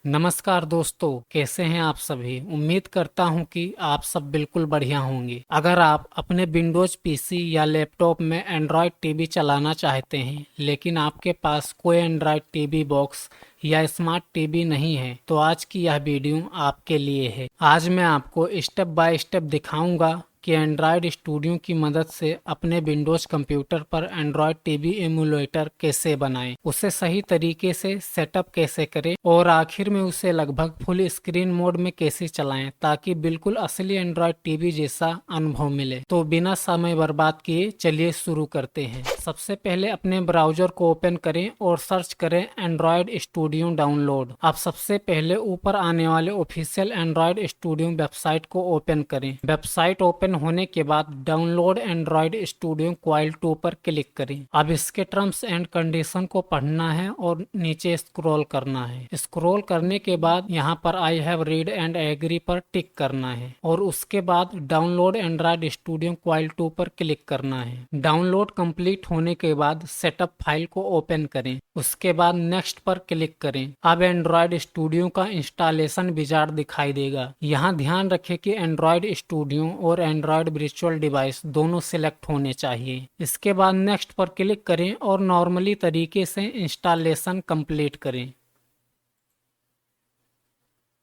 नमस्कार दोस्तों, कैसे हैं आप सभी। उम्मीद करता हूं कि आप सब बिल्कुल बढ़िया होंगे। अगर आप अपने विंडोज पीसी या लैपटॉप में एंड्रॉयड टीवी चलाना चाहते हैं लेकिन आपके पास कोई एंड्रॉयड टीवी बॉक्स या स्मार्ट टीवी नहीं है तो आज की यह वीडियो आपके लिए है। आज मैं आपको स्टेप बाय स्टेप दिखाऊंगा कि एंड्रॉयड स्टूडियो की मदद से अपने विंडोज कंप्यूटर पर एंड्रॉयड टीवी एमुलेटर कैसे बनाएं, उसे सही तरीके से सेटअप कैसे करें और आखिर में उसे लगभग फुल स्क्रीन मोड में कैसे चलाएं ताकि बिल्कुल असली एंड्रॉयड टीवी जैसा अनुभव मिले। तो बिना समय बर्बाद किए चलिए शुरू करते हैं। सबसे पहले अपने ब्राउजर को ओपन करें और सर्च करें एंड्रॉयड स्टूडियो डाउनलोड। आप सबसे पहले ऊपर आने वाले ऑफिशियल एंड्रॉयड स्टूडियो वेबसाइट को ओपन करें। वेबसाइट ओपन होने के बाद डाउनलोड एंड्रॉयड स्टूडियो क्वाइल 2 पर क्लिक करें। अब इसके टर्म्स एंड कंडीशन को पढ़ना है और नीचे स्क्रॉल करना है। स्क्रॉल करने के बाद यहाँ पर I have read and agree पर टिक करना है और उसके बाद डाउनलोड एंड्रॉयड स्टूडियो क्वाइल 2 पर क्लिक करना है। डाउनलोड कंप्लीट होने के बाद सेटअप फाइल को ओपन करें, उसके बाद नेक्स्ट पर क्लिक करें। अब एंड्रॉयड स्टूडियो का इंस्टॉलेशन विजार्ड दिखाई देगा। यहाँ ध्यान रखें कि एंड्रॉयड स्टूडियो और एंड्रॉयड वर्चुअल डिवाइस दोनों सिलेक्ट होने चाहिए। इसके बाद नेक्स्ट पर क्लिक करें और नॉर्मली तरीके से इंस्टॉलेशन कंप्लीट करें।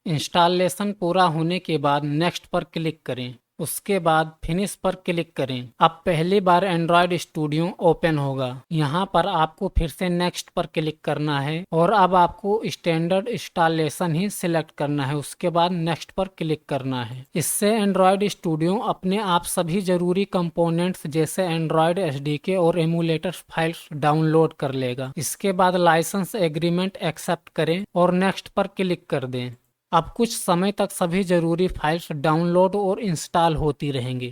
इंस्टॉलेशन पूरा होने के बाद नेक्स्ट पर क्लिक करें, उसके बाद फिनिश पर क्लिक करें। अब पहली बार एंड्रॉयड स्टूडियो ओपन होगा। यहाँ पर आपको फिर से नेक्स्ट पर क्लिक करना है और अब आपको स्टैंडर्ड इंस्टॉलेशन ही सिलेक्ट करना है, उसके बाद नेक्स्ट पर क्लिक करना है। इससे एंड्रॉयड स्टूडियो अपने आप सभी जरूरी कंपोनेंट्स जैसे एंड्रॉयड एसडीके और एमुलेटर फाइल्स डाउनलोड कर लेगा। इसके बाद लाइसेंस एग्रीमेंट एक्सेप्ट करें और नेक्स्ट पर क्लिक कर दें। अब कुछ समय तक सभी जरूरी फाइल्स डाउनलोड और इंस्टॉल होती रहेंगी।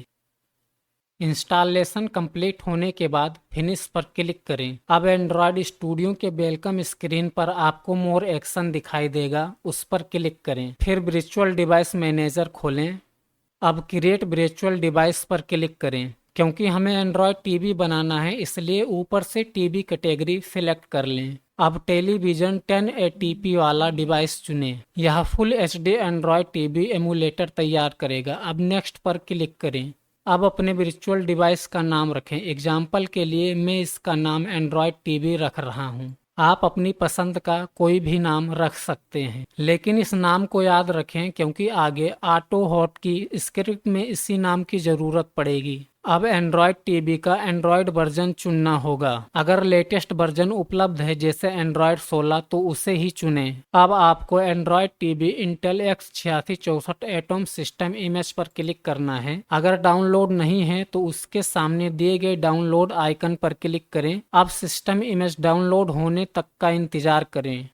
इंस्टॉलेशन कंप्लीट होने के बाद फिनिश पर क्लिक करें। अब एंड्रॉयड स्टूडियो के वेलकम स्क्रीन पर आपको मोर एक्शन दिखाई देगा, उस पर क्लिक करें। फिर वर्चुअल डिवाइस मैनेजर खोलें। अब क्रिएट वर्चुअल डिवाइस पर क्लिक करें। क्योंकि हमें एंड्रॉयड टीवी बनाना है इसलिए ऊपर से टीवी कैटेगरी सिलेक्ट कर लें। अब टेलीविजन 1080p वाला डिवाइस चुनें। यह full HD Android TV emulator तैयार करेगा। अब नेक्स्ट पर क्लिक करें। अब अपने वर्चुअल डिवाइस का नाम रखें। एग्जाम्पल के लिए मैं इसका नाम एंड्रॉयड टीवी रख रहा हूँ। आप अपनी पसंद का कोई भी नाम रख सकते हैं, लेकिन इस नाम को याद रखें क्योंकि आगे ऑटो हॉट की स्क्रिप्ट में इसी नाम की जरूरत पड़ेगी। अब एंड्रॉयड टीवी का एंड्रॉयड वर्जन चुनना होगा। अगर लेटेस्ट वर्जन उपलब्ध है जैसे एंड्रॉयड 16 तो उसे ही चुनें। अब आपको Android TV Intel X8664 atom system image पर क्लिक करना है। अगर डाउनलोड नहीं है तो उसके सामने दिए गए डाउनलोड आइकन पर क्लिक करें। अब सिस्टम इमेज डाउनलोड होने तक का इंतजार करें।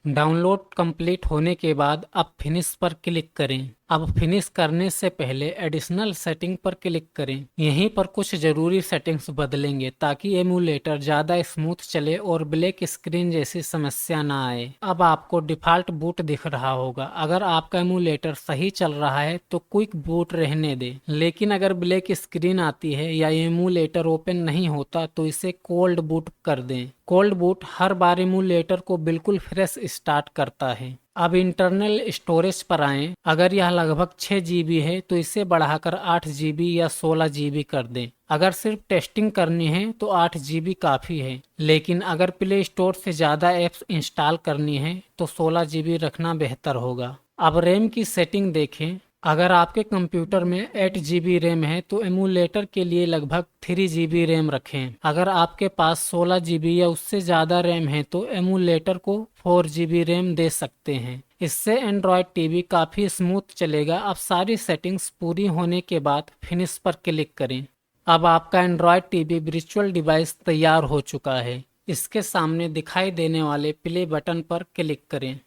डाउनलोड कंप्लीट होने के बाद अब फिनिश पर क्लिक करें। अब फिनिश करने से पहले एडिशनल सेटिंग पर क्लिक करें। यहीं पर कुछ जरूरी सेटिंग्स बदलेंगे ताकि एमुलेटर ज्यादा स्मूथ चले और ब्लैक स्क्रीन जैसी समस्या ना आए। अब आपको डिफॉल्ट बूट दिख रहा होगा। अगर आपका एमुलेटर सही चल रहा है तो क्विक बूट रहने दें, लेकिन अगर ब्लैक स्क्रीन आती है या एमुलेटर ओपन नहीं होता तो इसे कोल्ड बूट कर दें। कोल्ड बूट हर बार एमुलेटर को बिल्कुल फ्रेश स्टार्ट करता है। अब इंटरनल स्टोरेज पर आएं। अगर यह लगभग 6 GB है तो इसे बढ़ाकर 8 GB या 16 GB कर दें। अगर सिर्फ टेस्टिंग करनी है तो 8 GB काफ़ी है, लेकिन अगर प्ले स्टोर से ज़्यादा ऐप्स इंस्टॉल करनी है तो 16 GB रखना बेहतर होगा। अब रैम की सेटिंग देखें। अगर आपके कंप्यूटर में 8 GB रैम है तो एमुलेटर के लिए लगभग 3 GB रैम रखें। अगर आपके पास 16 GB या उससे ज़्यादा रैम है तो एमुलेटर को 4 GB रैम दे सकते हैं। इससे एंड्रॉयड टीवी काफ़ी स्मूथ चलेगा। अब सारी सेटिंग्स पूरी होने के बाद फिनिश पर क्लिक करें। अब आपका एंड्रॉयड टीवी वर्चुअल डिवाइस तैयार हो चुका है। इसके सामने दिखाई देने वाले प्ले बटन पर क्लिक करें।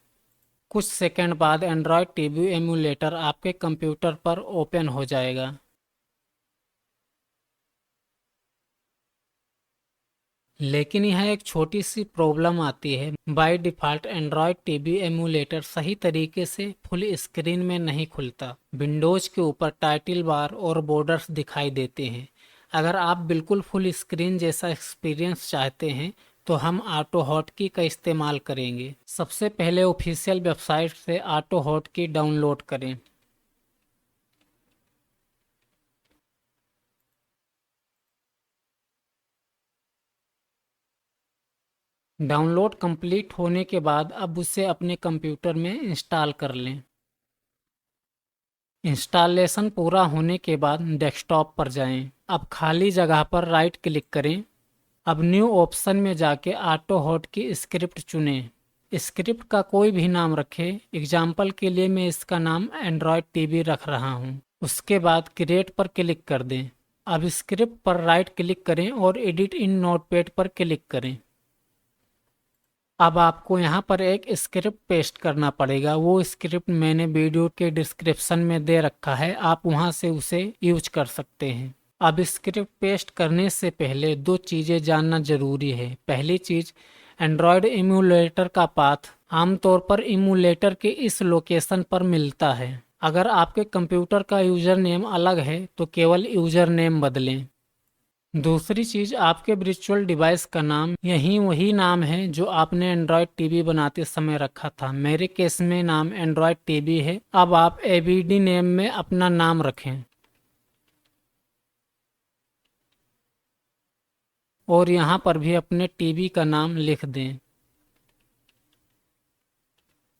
कुछ सेकंड बाद एंड्रॉयड टीवी एमुलेटर आपके कंप्यूटर पर ओपन हो जाएगा। लेकिन यह एक छोटी सी प्रॉब्लम आती है। By default Android TV emulator सही तरीके से फुल स्क्रीन में नहीं खुलता। विंडोज के ऊपर टाइटल बार और बॉर्डर्स दिखाई देते हैं। अगर आप बिल्कुल फुल स्क्रीन जैसा एक्सपीरियंस चाहते हैं तो हम ऑटो हॉटकी का इस्तेमाल करेंगे। सबसे पहले ऑफिशियल वेबसाइट से ऑटो हॉटकी डाउनलोड करें। डाउनलोड कंप्लीट होने के बाद अब उसे अपने कंप्यूटर में इंस्टॉल कर लें। इंस्टॉलेशन पूरा होने के बाद डेस्कटॉप पर जाएं। अब खाली जगह पर राइट क्लिक करें। अब न्यू ऑप्शन में जाके ऑटो हॉट की स्क्रिप्ट चुनें। स्क्रिप्ट का कोई भी नाम रखें। एग्जाम्पल के लिए मैं इसका नाम एंड्रॉयड टीवी रख रहा हूँ। उसके बाद क्रिएट पर क्लिक कर दें। अब स्क्रिप्ट पर राइट क्लिक करें और एडिट इन नोटपैड पर क्लिक करें। अब आपको यहाँ पर एक स्क्रिप्ट पेस्ट करना पड़ेगा। वो स्क्रिप्ट मैंने वीडियो के डिस्क्रिप्शन में दे रखा है, आप वहाँ से उसे यूज कर सकते हैं। अब स्क्रिप्ट पेस्ट करने से पहले दो चीज़ें जानना जरूरी है। पहली चीज़, एंड्रॉयड इम्यूलेटर का पाथ आमतौर पर इम्यूलेटर के इस लोकेशन पर मिलता है। अगर आपके कंप्यूटर का यूजर नेम अलग है तो केवल यूजर नेम बदलें। दूसरी चीज, आपके वर्चुअल डिवाइस का नाम यही वही नाम है जो आपने एंड्रॉयड टीवी बनाते समय रखा था। मेरे केस में नाम एंड्रॉयड टीवी है। अब आप एबीडी नेम में अपना नाम रखें और यहाँ पर भी अपने टीवी का नाम लिख दें।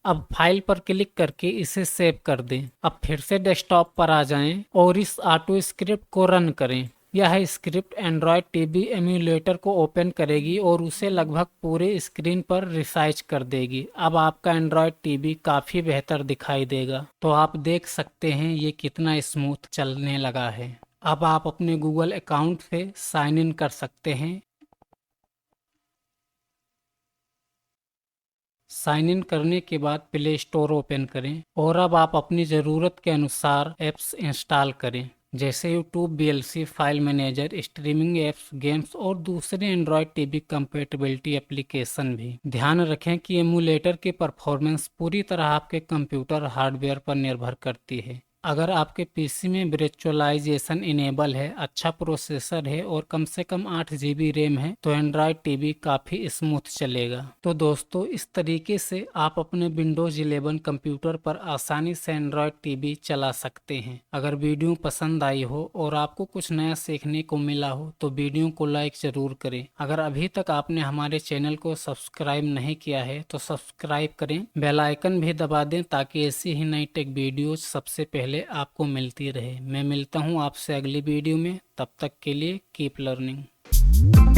अब फाइल पर क्लिक करके इसे सेव कर दें। अब फिर से डेस्कटॉप पर आ जाएं और इस ऑटो स्क्रिप्ट को रन करें। यह स्क्रिप्ट एंड्रॉयड टीवी एम्यूलेटर को ओपन करेगी और उसे लगभग पूरे स्क्रीन पर रिसाइज कर देगी। अब आपका एंड्रॉयड टीवी काफ़ी बेहतर दिखाई देगा। तो आप देख सकते हैं ये कितना स्मूथ चलने लगा है। अब आप अपने गूगल अकाउंट से साइन इन कर सकते हैं। साइन इन करने के बाद प्ले स्टोर ओपन करें और अब आप अपनी ज़रूरत के अनुसार ऐप्स इंस्टॉल करें, जैसे YouTube, VLC, file manager, streaming apps, games और दूसरे एंड्रॉयड टीवी कंपेटेबिलिटी एप्लीकेशन भी। ध्यान रखें कि एमुलेटर की परफॉर्मेंस पूरी तरह आपके कंप्यूटर हार्डवेयर पर निर्भर करती है। अगर आपके पीसी में वर्चुअलाइजेशन इनेबल है, अच्छा प्रोसेसर है और कम से कम 8 GB रैम है तो एंड्रॉयड टीवी काफ़ी स्मूथ चलेगा। तो दोस्तों, इस तरीके से आप अपने विंडोज 11 कंप्यूटर पर आसानी से एंड्रॉयड टीवी चला सकते हैं। अगर वीडियो पसंद आई हो और आपको कुछ नया सीखने को मिला हो तो वीडियो को लाइक ज़रूर करें। अगर अभी तक आपने हमारे चैनल को सब्सक्राइब नहीं किया है तो सब्सक्राइब करें, बेल आइकन भी दबा दें ताकि ऐसी ही नई टेक वीडियोज सबसे पहले आपको मिलती रहे। मैं मिलता हूं आपसे अगली वीडियो में, तब तक के लिए कीप लर्निंग।